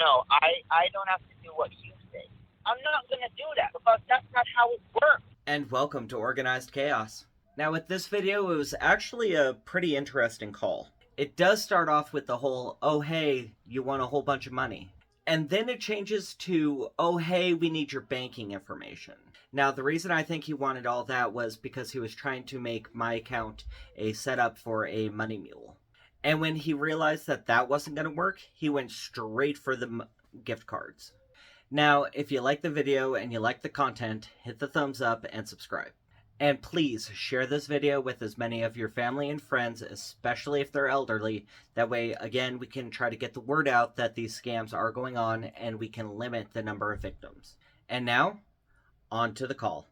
No, I don't have to do what you say. I'm not going to do that because that's not how it works. And welcome to Organized Chaos. Now with this video, it was actually a pretty interesting call. It does start off with the whole, oh hey, you want a whole bunch of money. And then it changes to, oh hey, we need your banking information. Now the reason I think he wanted all that was because he was trying to make my account a setup for a money mule. And when he realized that that wasn't going to work, he went straight for the gift cards. Now, if you like the video and you like the content, hit the thumbs up and subscribe. And please share this video with as many of your family and friends, especially if they're elderly. That way, again, we can try to get the word out that these scams are going on and we can limit the number of victims. And now, on to the call.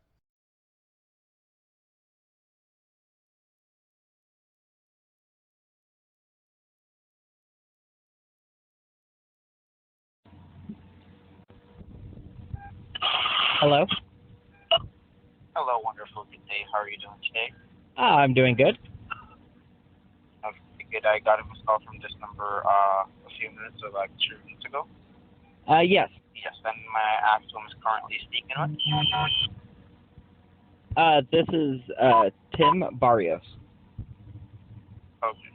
Hello? Hello, wonderful. Good day. How are you doing today? I'm doing good. Okay, good. I got a missed call from this number a few minutes, so like 2 minutes ago. Yes. Yes, and my ask whom is currently speaking with. This is Tim Barrios. Okay.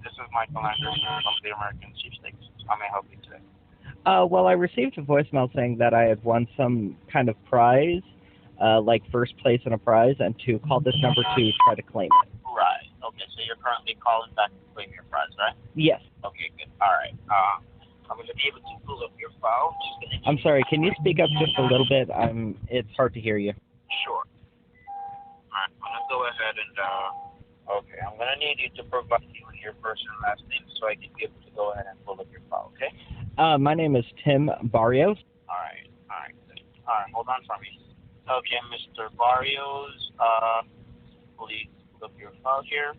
This is Michael Anderson from the American Sweepstakes. How may I help you today? Well, I received a voicemail saying that I had won some kind of prize, like first place in a prize, and to call this number to try to claim it. Right. Okay, so you're currently calling back to claim your prize, right? Yes. Okay, good. All right. I'm going to be able to pull up your file. I'm sorry, can you speak up just a little bit? It's hard to hear you. Sure. All right, I'm going to go ahead and, okay, I'm going to need you to provide me with your first and last name so I can be able to go ahead and pull up your file, okay? My name is Tim Barrios. All right, good. All right, hold on for me. Okay, Mr. Barrios, please pull up your file here.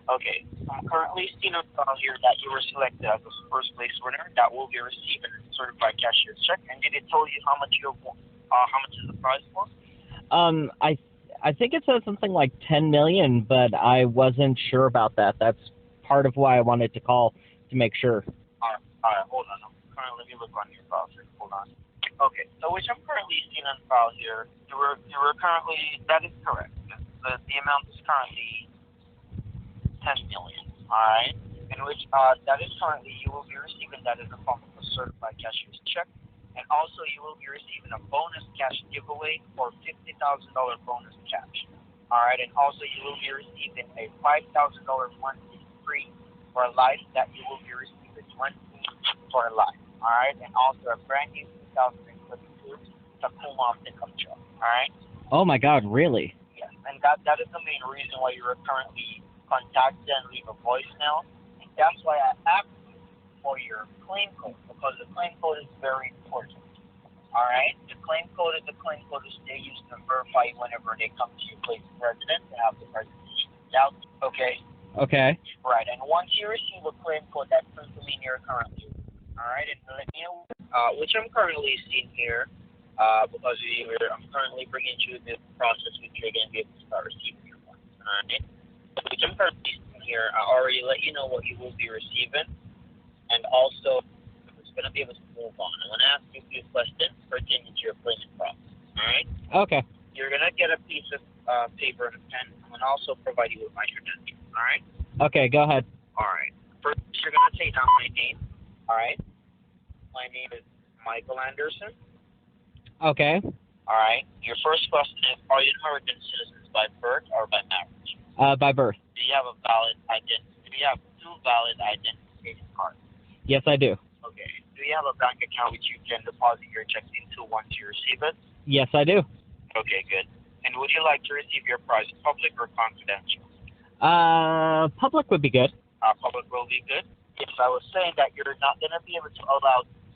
Okay, I'm currently seeing a file here that you were selected as the first place winner that will be receiving a certified cashier's check. And did it tell you how much you won? How much is the prize for? I think it says something like 10 million, but I wasn't sure about that. That's part of why I wanted to call to make sure. All right, hold on. Let me look on your file here. Hold on. Okay, so which I'm currently seeing on file here, you were currently, that is correct. The amount is currently 10 million, all right? In which that is currently, you will be receiving that in the form of a certified cashier's check. And also, you will be receiving a bonus cash giveaway for $50,000 bonus cash. All right, and also you will be receiving a $5,000 monthly free for life that you will be receiving monthly for life. All right, and also a brand new 2022 Tacoma pickup truck. All right. Oh my God, really? Yes, and that is the main reason why you are currently contacted and leave a voicemail, and that's why I asked you for your claim code, because the claim code is very important. All right, the claim code is they use to verify whenever they come to your place of residence to have the residency out. Okay. Okay. Right, and once you receive a claim code, that proves to mean you're currently. All right, and let me know which I'm currently seeing here, because I'm currently bringing you the process which you're going to be able to start receiving your funds. All right. Which I'm currently seeing here, I already let you know what you will be receiving, and also I'm just going to be able to move on. I'm going to ask you a few questions pertaining to your payment process. All right. Okay. You're going to get a piece of paper and a pen. I'm going to also provide you with my credentials. All right. Okay, go ahead. All right. First, you're going to take down my name. All right. My name is Michael Anderson. Okay. All right. Your first question is, are you American citizens by birth or by marriage? By birth. Do you have a valid identity? Do you have two valid identification cards? Yes, I do. Okay. Do you have a bank account which you can deposit your checks into once you receive it? Yes, I do. Okay, good. And would you like to receive your prize public or confidential? Public would be good. Public will be good. Yes, I was saying that you're not going to be able to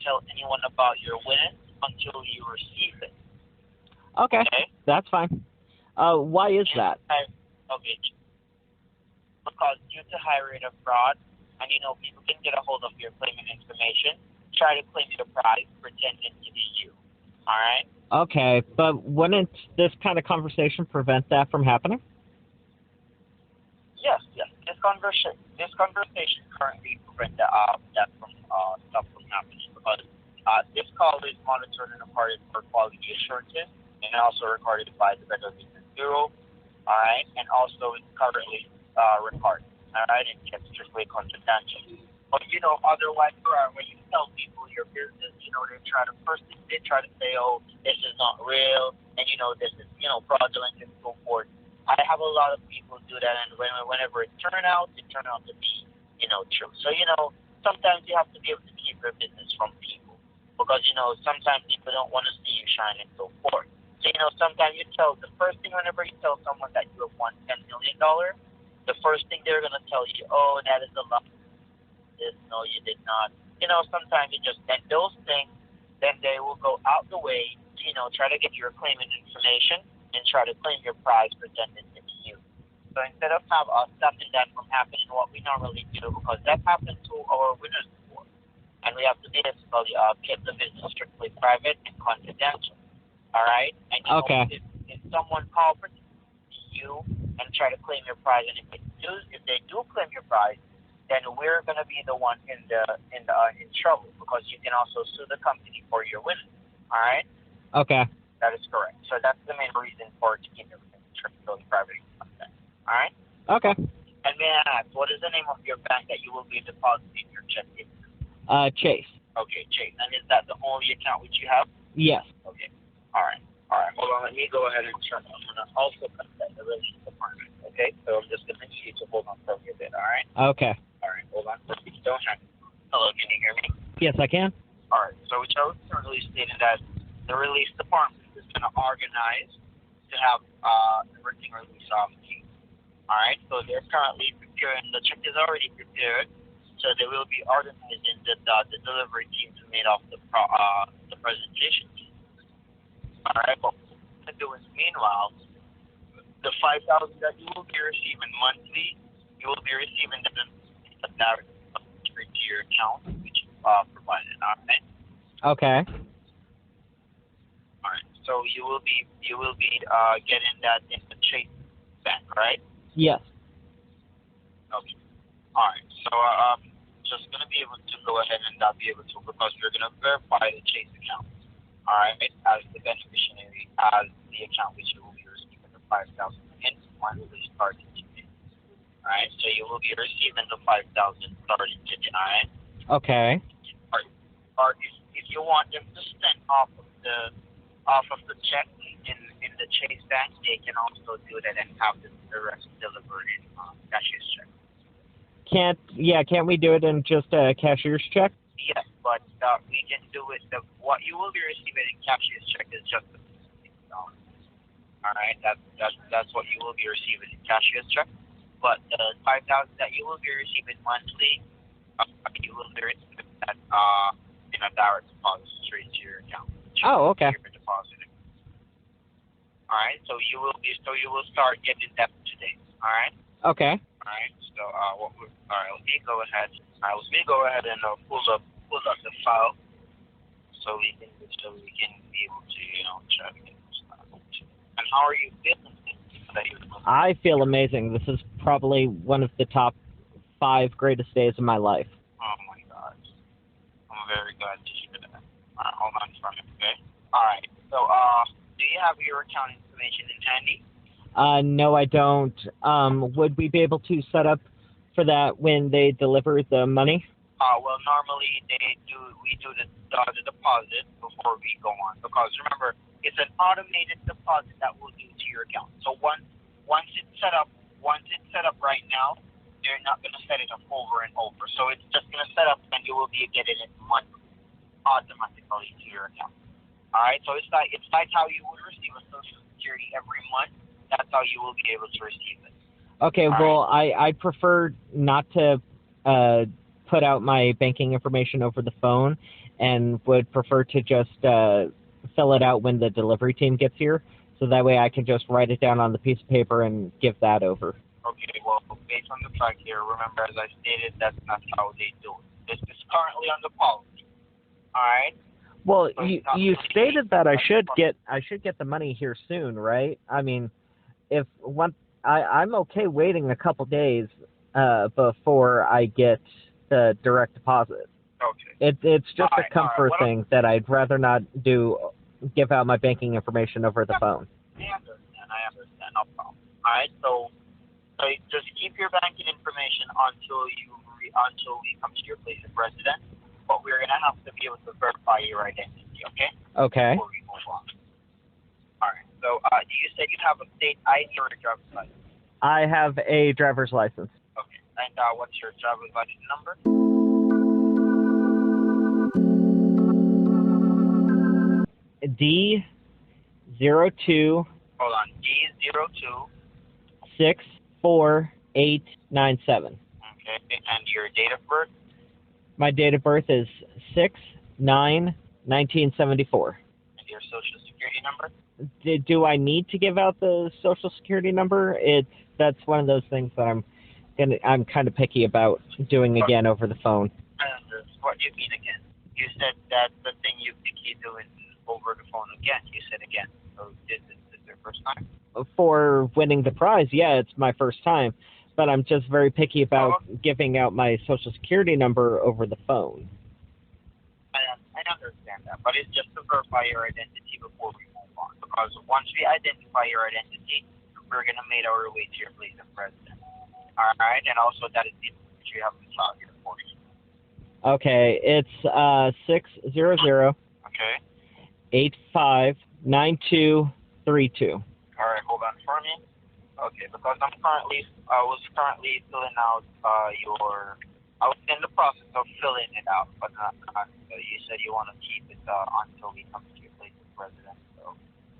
tell anyone about your win until you receive it. Okay. That's fine. Why is that? Okay. Because due to high rate of fraud, and people can get a hold of your claimant information, try to claim your prize pretending to be you. All right? Okay, but wouldn't this kind of conversation prevent that from happening? Yes. This this conversation currently prevent that from stuff from happening because this call is monitored and recorded for quality assurances and also recorded by the Better Business Bureau. All right, and also it's currently recorded. All right, and it's strictly confidential. But otherwise, when you tell people your business, they try to say, oh, this is not real, and this is fraudulent and so forth. I have a lot of people do that, and whenever it turns out to be true. So sometimes you have to be able to keep your business from people because sometimes people don't want to see you shine and so forth. So sometimes whenever you tell someone that you have won $10 million, the first thing they're gonna tell you, oh, that is a lot. No, you did not. Sometimes you just and those things, then they will go out the way to try to get your claimant information and try to claim your prize presented to you. So instead of stopping that from happening, what we normally do, because that happened to our winners before, and we have to basically keep the business strictly private and confidential. All right? And Okay. If someone calls you and try to claim your prize, and if they do claim your prize, then we're going to be the one in trouble because you can also sue the company for your win. All right? Okay. That is correct. So that's the main reason for it to keep everything strictly private. All right? Okay. And may I ask, what is the name of your bank that you will be depositing your check in? Chase. Okay, Chase. And is that the only account which you have? Yes. Okay. All right. Hold on. Let me go ahead and turn it. I'm going to also contact the release department. Okay? So I'm just going to need you to hold on for a bit. All right? Okay. All right. Hold on. Don't hang. Hello. Can you hear me? Yes, I can. All right. So which I was currently stating that the release department is going to organize to have everything released off to you. All right. So they're currently preparing. The check is already prepared. So they will be organizing the delivery team to meet off the presentation. All right. But what we're going to do is, meanwhile, the $5,000 that you will be receiving monthly, you will be receiving them direct to your account, which you provided. All right. Okay. All right. So you will be getting that in the Chase bank, right? Yes. Okay. All right. So just gonna be able to go ahead and not be able to because we're gonna verify the Chase account. All right, as the beneficiary, as the account which you will be receiving the $5,000 in monthly starting today. All right. So you will be receiving the $5,000 starting today. All right. Okay. Or if you want them to send off of the check in the Chase bank, they can also do that and have the rest delivered in cashier's check. Can't we do it in just a cashier's check? Yes, but we can do it. What you will be receiving in cashier's check is just the $50. All right, that's what you will be receiving in cashier's check. But the $5,000 that you will be receiving monthly, you will be receiving that in a direct deposit straight to your account. Oh, okay. Depositing. All right, so you will start getting that today. All right. Okay. All right. So let me go ahead. And pull up the file so we can be able to try to get this done. And how are you feeling? I feel amazing. This is probably one of the top 5 greatest days of my life. Oh my God. I'm very glad to hear that. All right, hold on for a minute, okay? All right. So do you have your account information in handy? No, I don't. Would we be able to set up for that when they deliver the money? Well, normally we do the deposit before we go on because remember it's an automated deposit that we'll do to your account. So once it's set up right now, you're not going to set it up over and over. So it's just going to set up and you will be getting it monthly automatically to your account. All right. So it's like how you would receive a Social Security every month. That's how you will be able to receive it. Okay. Well, I prefer not to put out my banking information over the phone and would prefer to just fill it out when the delivery team gets here. So that way I can just write it down on the piece of paper and give that over. Okay, well, based on the fact here, remember, as I stated, that's not how they do it. This is currently on the policy. All right? Well, So you stated that I should get the money here soon, right? I mean, I'm okay waiting a couple days. before I get the direct deposit. Okay. It's just All a right, comfort what thing that I'd rather not give out my banking information over the phone. I understand, no problem. All right, so just keep your banking information until we come to your place of residence, but we're gonna have to be able to verify your identity, okay? Okay. Before we move on. All right. So, you said you have a state ID or a driver's license? I have a driver's license. Okay. And what's your driver's license number? D02 Hold on. D02. 64897. Okay. And your date of birth? My date of birth is 6/9/1974. And your social security number? Do I need to give out the social security number? That's one of those things that I'm kind of picky about doing again over the phone. What do you mean again? You said that the thing you picky doing over the phone again. You said again. So this is your first time? For winning the prize, yeah, it's my first time, but I'm just very picky about giving out my social security number over the phone. I understand that, but it's just to verify your identity before we move on. Because once we identify your identity, we're gonna make our way to your place of residence. All right, and also that is the information you have to file here for you. Okay, it's 600. Okay. 859232. All right, hold on for me. Okay, because I was currently filling out I was in the process of filling it out, but you said you want to keep it until we come to your place of residence. So,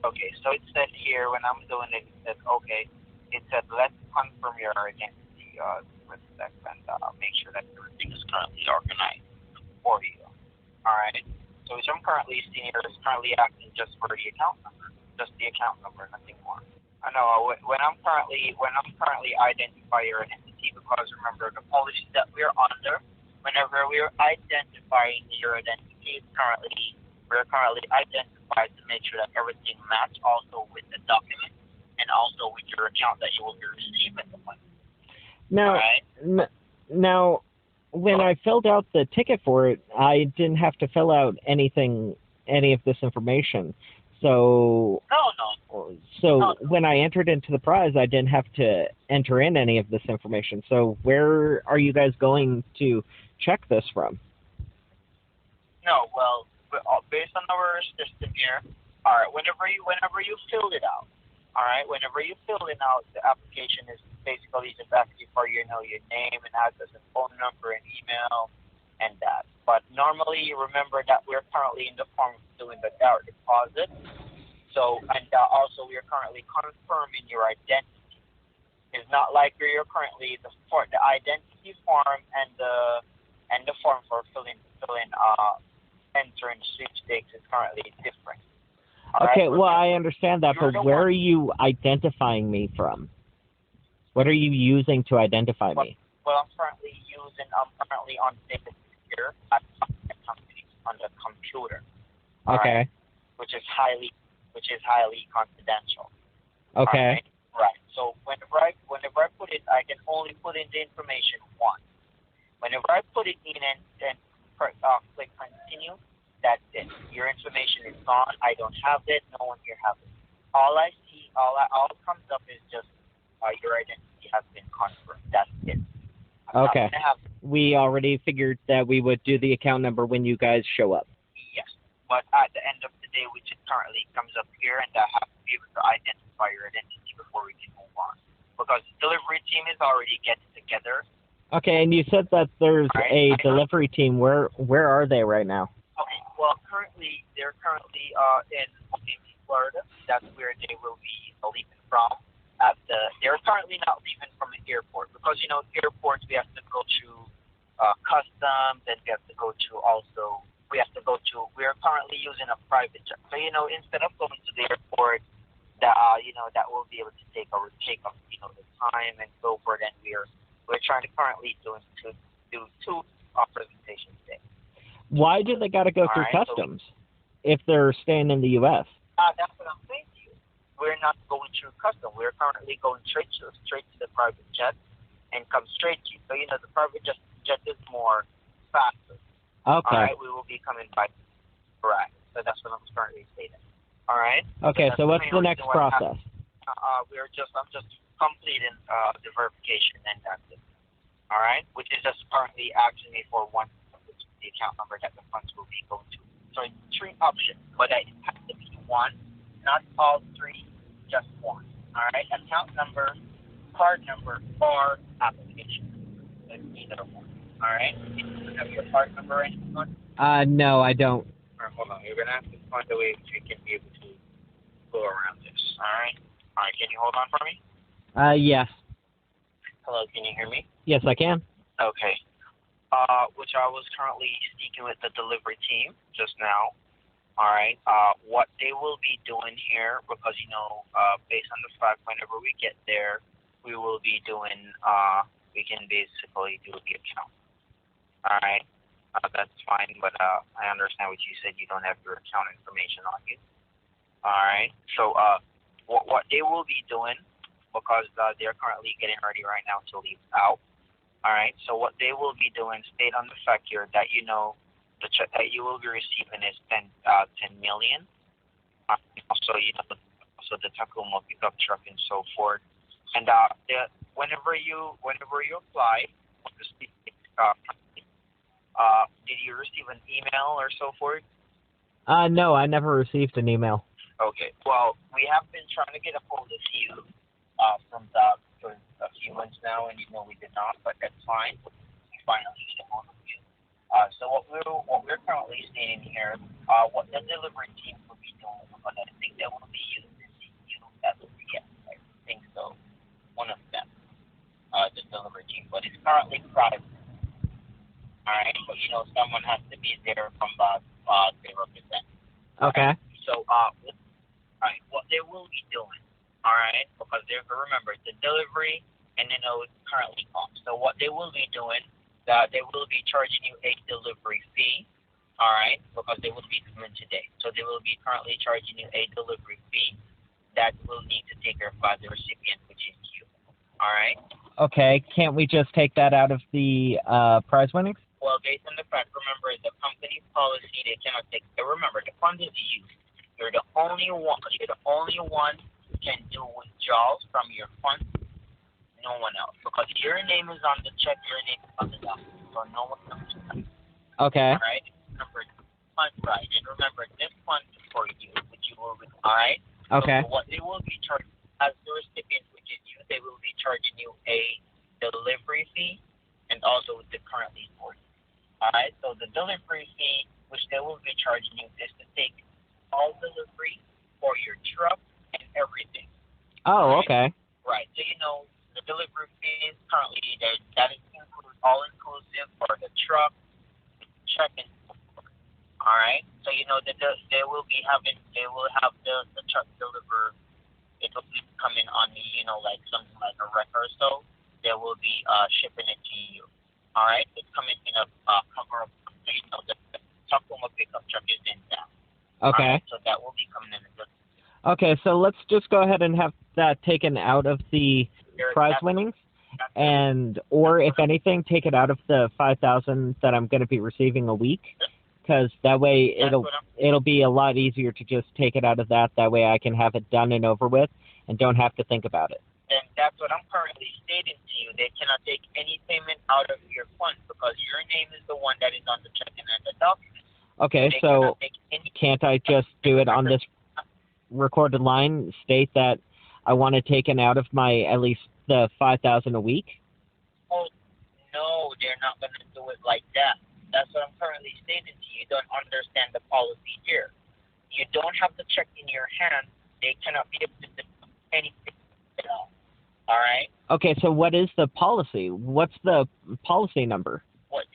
okay, so it said here when I'm doing it, it said let's confirm your identity with sex and make sure that everything is currently organized for you. All right. So which I'm currently seeing here is currently acting just for the account number, nothing more. I know when I'm currently identify your identity, because remember the policy that we're under, whenever we're identifying your identity, we're currently identified to make sure that everything matches also with the document and also with your account that you will be receiving the money. Now, right? Now, when I filled out the ticket for it, I didn't have to fill out any of this information. So when I entered into the prize, I didn't have to enter in any of this information. So where are you guys going to check this from? No, well, based on our system here, all right, whenever you filled it out, all right, whenever you fill it out, the application is basically just asking for your name and address and phone number and email and that. But normally, remember that we're currently in the form of doing the direct deposit. So, and also we are currently confirming your identity. It's not like you're currently the identity form and the form for entering sweepstakes is currently different. Okay, well, I understand that, but where are you identifying me from? What are you using to identify me? Well, I'm currently on data here on the computer. Okay. Right, which is highly confidential. Okay. Right. So whenever I put it, I can only put in the information once. Whenever I put it in and click continue, that's it. Your information is gone. I don't have it. No one here has it. All I see, all comes up is just your identity has been confirmed. That's it. Okay. We already figured that we would do the account number when you guys show up. Yes. But at the end of the day, which it currently comes up here, and I have to be able to identify your identity before we can move on. Because the delivery team is already getting together. Okay, and you said that there's a delivery team. Where are they right now? Okay, well, they're currently in Florida. That's where they will be leaving from. They're currently not leaving from the airport because airports we have to go to customs, and we have to go to we're currently using a private jet. So instead of going to the airport, that will be able to take up the time and so forth. And we're trying to currently do two presentations today. Why do they got to go through customs if they're staying in the U.S.? That's what I'm saying to you. We're not going through customs. We're currently going straight to the private jet, and come straight to you. So, the private jet is more faster. Okay. All right, we will be coming by. Correct. So that's what I'm currently stating. All right. Okay. So what's the next process? I'm just completing the verification, and that's it. All right, which is just currently asking me for one, the account number that the funds will be going to. So it's 3 options, but it has to be one, not all 3, just one. All right, account number, card number, or application. It's either one. All right. Do you have your card number or anything? No, I don't. All right, hold on. You're gonna have to find a way so you can be able to go around this. All right. All right. Can you hold on for me? Yes. Hello. Can you hear me? Yes, I can. Okay. Which I was currently speaking with the delivery team just now. All right. What they will be doing here, because based on the fact, whenever we get there, we will be doing. We can basically do the account. All right. That's fine, but I understand what you said. You don't have your account information on you. All right. So what they will be doing, because they're currently getting ready right now to leave out. All right. So what they will be doing, state on the fact here that the check that you will be receiving is 10 million. Also, also the Tacoma pickup truck and so forth. And whenever you apply, did you receive an email or so forth? No, I never received an email. Okay. Well, we have been trying to get a hold of you for a few months now, and we did not, but that's fine. We finally get a hold of you. So what we're currently stating here, what the delivery team will be doing, but I think they will be using you as a yes, I think so. One of them, the delivery team, but it's currently private. All right, but someone has to be there from they represent. Okay. So all right, what they will be doing, all right, because remember the delivery, and it's currently off. So what they will be doing, they will be charging you a delivery fee, all right, because they will be coming today. So they will be currently charging you a delivery fee that will need to take care of by the recipient, which is you. All right. Okay. Can't we just take that out of the prize winnings? Well, based on the fact, remember, the company policy, they cannot take. Remember, the fund is used. You're the only one who can do withdrawals from your fund. No one else, because your name is on the check, your name is on the document, so no one else can. Okay. All right. Remember, fund right, and remember, this fund is for you, which you will. All right. Okay. So what they will be charging as the recipient, which is you, they will be charging you a delivery fee, and also the currently for you. All right. So the delivery fee, which they will be charging you, is to take all delivery for your truck and everything. Oh, right? okay. Right. So the delivery fee is currently that is all inclusive for the truck, check, and all right. So that they will have the truck deliver. It will be coming on the like something like a wreck or so. They will be shipping it to you. All right. It's coming in a cover up. The Tacoma pickup truck is in down. Okay. Right? So that will be coming in. Okay, so let's just go ahead and have that taken out of the prize winnings, or if anything, take it out of the 5,000 that I'm going to be receiving a week, because that way it'll be a lot easier to just take it out of that. That way I can have it done and over with, and don't have to think about it. And that's what I'm currently stating to you. They cannot take any payment out of your fund because your name is the one that is on the check and the document. Okay, so can't I just do it on this recorded line, state that I want it taken out of my at least the 5,000 a week? Oh no, they're not going to do it like that. That's what I'm currently stating to you. You don't understand the policy here. You don't have the check in your hand. They cannot be able to do anything at all. All right. Okay, so what is the policy? What's the policy number? What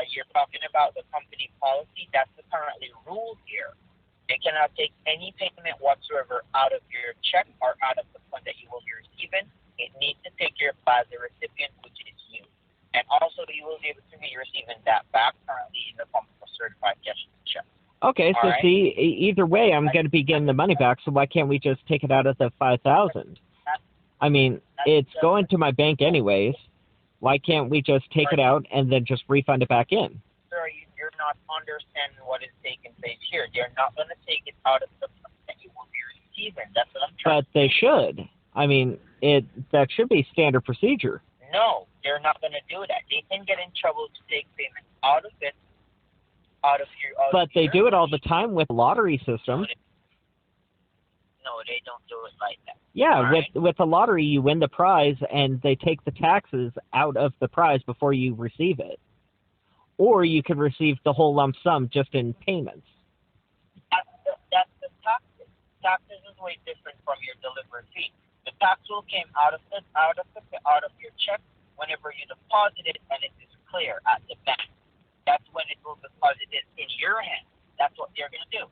you're talking about, the company policy? That's the currently rule here. They cannot take any payment whatsoever out of your check or out of the fund that you will be receiving. It needs to take care of by the recipient, which is you. And also, you will be able to be receiving that back currently in the form of a certified cash check. Okay, so right? See, either way, I'm going to be getting the money back, so why can't we just take it out of the 5,000? I mean, it's going to my bank anyways. Why can't we just take it out and then just refund it back in? Sir, you're not understanding what is taking place here. They're not going to take it out of the fund that you will be receiving. That's what I'm trying But they should. I mean, that should be standard procedure. No, they're not going to do that. They can get in trouble to take payment out of it, out of your. But they do it all the time with lottery systems. No, they don't do it like that. Yeah, Right. with the lottery, you win the prize, and they take the taxes out of the prize before you receive it. Or you could receive the whole lump sum just in payments. That's the taxes. Taxes is way different from your delivery fee. The tax will came out of your check whenever you deposit it, and it is clear at the bank. That's when it will deposit it in your hand. That's what they're going to do.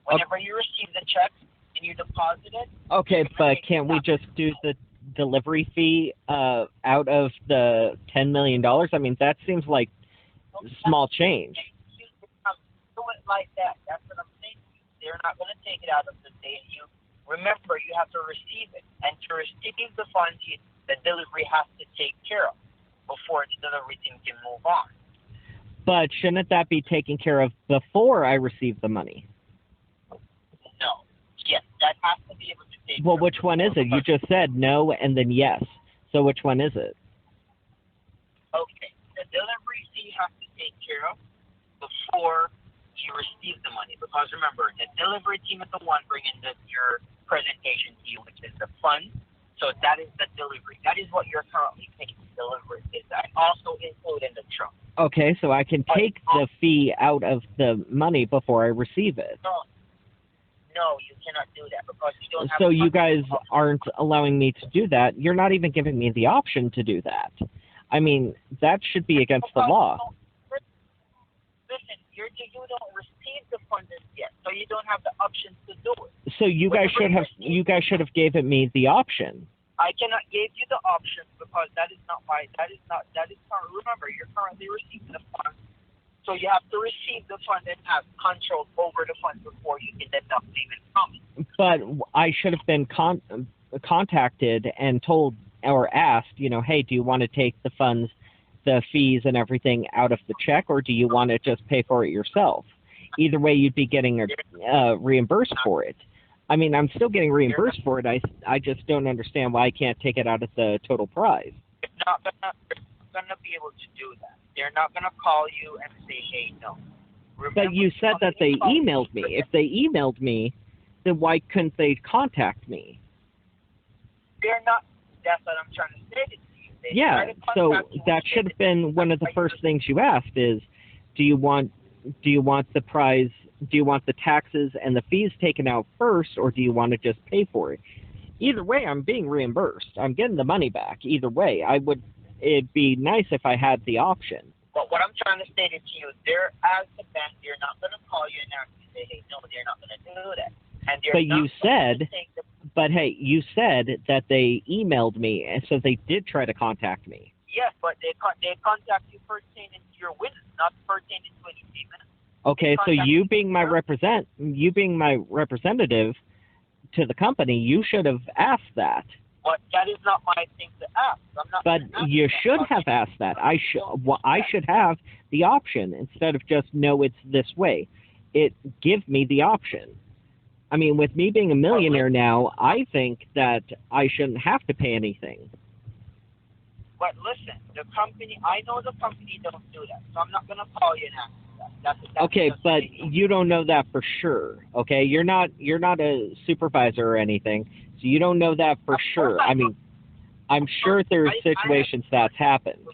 Whenever you receive the check and you deposit it. Okay, but can't we just do the delivery fee out of the $10 million? I mean, that seems like small change. You do it like that. That's what I'm saying. They're not going to take it out of the day. You remember, you have to receive it, and to receive the funds, the delivery has to take care of before the delivery team can move on. But shouldn't that be taken care of before I receive the money? No. Yes, that has to be able to take. Well, care which of one is it? You just said no and then yes. So which one is it? Okay, the delivery fee has to take care of before you receive the money, because remember, the delivery team is the one bringing your presentation to you, which is the fund. So that is the delivery. That is what you're currently paying. Delivery is that also included in the truck. Okay, so I can take the fee out of the money before I receive it. No, you cannot do that because you don't have. So you guys aren't allowing me to do that. You're not even giving me the option to do that. I mean, that should be against the law. Listen, you don't receive the funds yet, so you don't have the option to do it. So you guys should have given me the option. I cannot give you the option because that is not. Remember, you're currently receiving the funds, so you have to receive the funds and have control over the funds before you can deduct payment from it. But I should have been contacted and told or asked, hey, do you want to take the funds, the fees and everything out of the check, or do you want to just pay for it yourself? Either way, you'd be getting reimbursed for it. I mean, I'm still getting reimbursed for it. I just don't understand why I can't take it out of the total prize. They're not gonna be able to do that. They're not gonna call you and say, hey, no. Remember, but you said that they emailed me. If they emailed me, then why couldn't they contact me? They're not. That's what I'm trying to say to you. Yeah, so that should have been one of the first things you asked is, do you want the prize, do you want the taxes and the fees taken out first, or do you want to just pay for it? Either way, I'm being reimbursed. I'm getting the money back. Either way, it'd be nice if I had the option. But what I'm trying to say to you, they're as the bank, they're not going to call you and ask you, say, hey, no, they're not going to do that. And but you said, but hey, you said that they emailed me, and so they did try to contact me. Yes, but they contact you pertaining to your witness, not pertaining to any payment. Okay, so you being my representative to the company, you should have asked that. But that is not my thing to ask. I'm not. But you should have asked that. I should have the option instead of just no, it's this way. Give me the option. I mean, with me being a millionaire now, I think that I shouldn't have to pay anything. But listen, the company, I know the company don't do that, so I'm not going to call you and ask that. That's okay, but you don't know that for sure. Okay, you're not a supervisor or anything, so you don't know that for sure. I mean, I'm sure there's situations that's happened.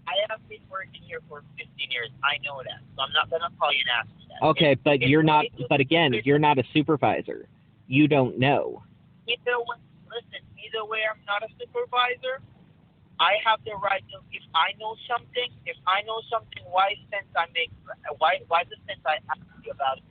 I have been working here for 15 years. I know that, so I'm not going to call you and ask you that. Okay, but you're not. But again, you're not a supervisor. You don't know. Either way, I'm not a supervisor. I have the right to. If I know something, why the sense I ask you about it?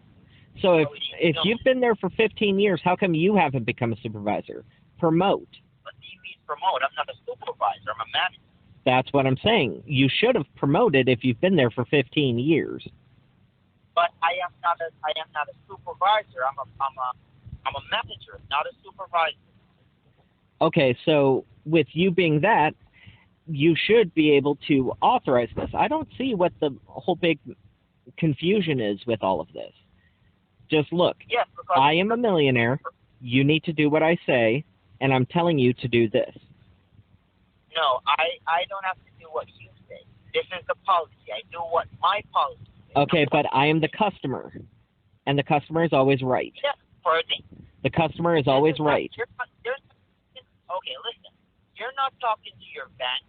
So if you've been there for 15 years, how come you haven't become a supervisor? Promote. What do you mean promote? I'm not a supervisor. I'm a manager. That's what I'm saying. You should have promoted if you've been there for 15 years. But I am not a supervisor. I'm a manager, not a supervisor. Okay, so with you being that, you should be able to authorize this. I don't see what the whole big confusion is with all of this. Just look, Yes, because I am a millionaire. You need to do what I say, and I'm telling you to do this. no, I don't have to do what you say. This is the policy. I do what my policy says. Okay, but I am the customer, and the customer is always right. Yes, for a thing. The customer is always right. Okay, listen. You're not talking to your bank.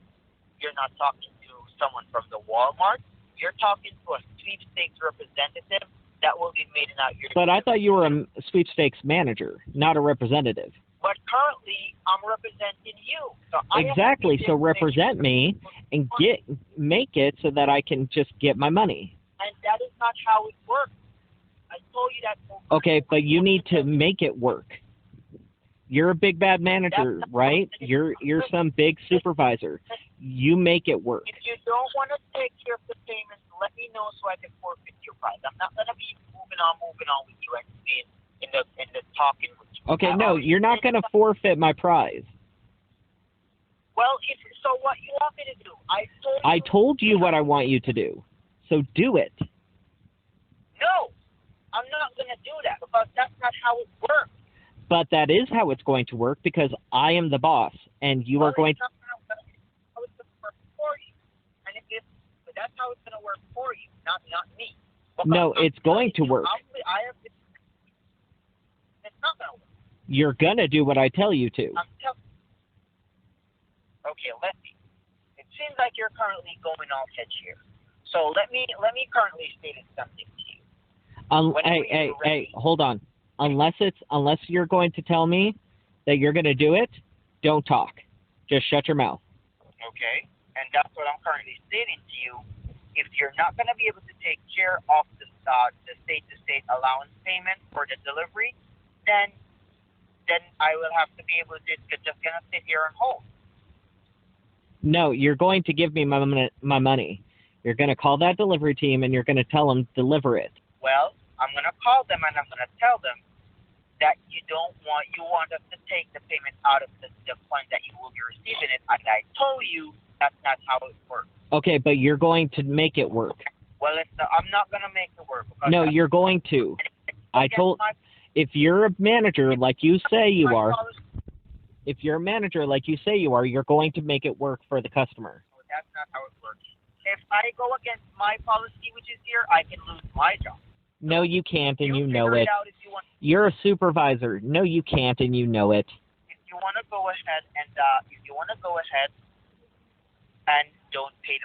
You're not talking to someone from the Walmart. You're talking to a sweepstakes representative that will be made out your. But I thought you were a sweepstakes manager, not a representative. But currently, I'm representing you. So Exactly. So represent me and make it so that I can just get my money. And that is not how it works. I told you that. Okay, but you need to make it work. You're a big bad manager, right? You're some big supervisor. You make it work. If you don't want to take care of the payments, let me know so I can forfeit your price. I'm not gonna be moving on with you and being in the talking with you. Okay, no, you're not gonna forfeit my prize. Well, so what you want me to do? I told you what I want you to do. So do it. No, I'm not gonna do that because that's not how it works. But that is how it's going to work because I am the boss and you are going to. That's not how it's gonna work for you. And but that's how it's gonna work for you, not me. Because No, it's going to work. It's not gonna work. You're gonna do what I tell you to. Okay, let me. It seems like you're currently going off edge here. So let me currently state something to you. Hey, hold on. Unless you're going to tell me that you're going to do it, don't talk. Just shut your mouth. Okay, and that's what I'm currently stating to you. If you're not going to be able to take care of the state-to-state allowance payment for the delivery, then I will have to be able to just gonna sit here and hold. No, you're going to give me my money. You're going to call that delivery team and you're going to tell them deliver it. Well, I'm going to call them and I'm going to tell them that you want us to take the payment out of the fund that you will be receiving it. And I told you that's not how it works. Okay, but you're going to make it work. Well, I'm not going to make it work. No, you're going to. If you're a manager like you say you are, you're going to make it work for the customer. That's not how it works. If I go against my policy, which is here, I can lose my job. No, you can't, and you know it. You You're a supervisor. No, you can't, and you know it. If you want to go ahead and don't take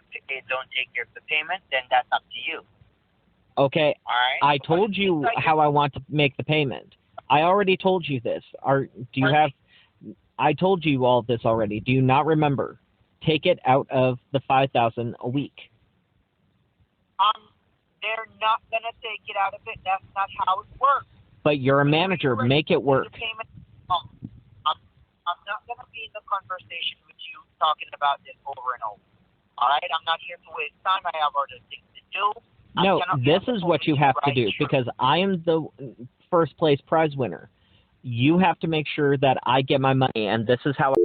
care of the payment, then that's up to you. Okay. All right. I told you how I want to make the payment. I already told you this. I told you all this already. Do you not remember? Take it out of the $5,000 a week. They're not gonna take it out of it. That's not how it works. But you're a manager. Make it work. I'm not gonna be in the conversation with you talking about this over and over. All right. I'm not here to waste time. I have other things to do. No, this is what you have to do because I am the first place prize winner. You have to make sure that I get my money, and this is how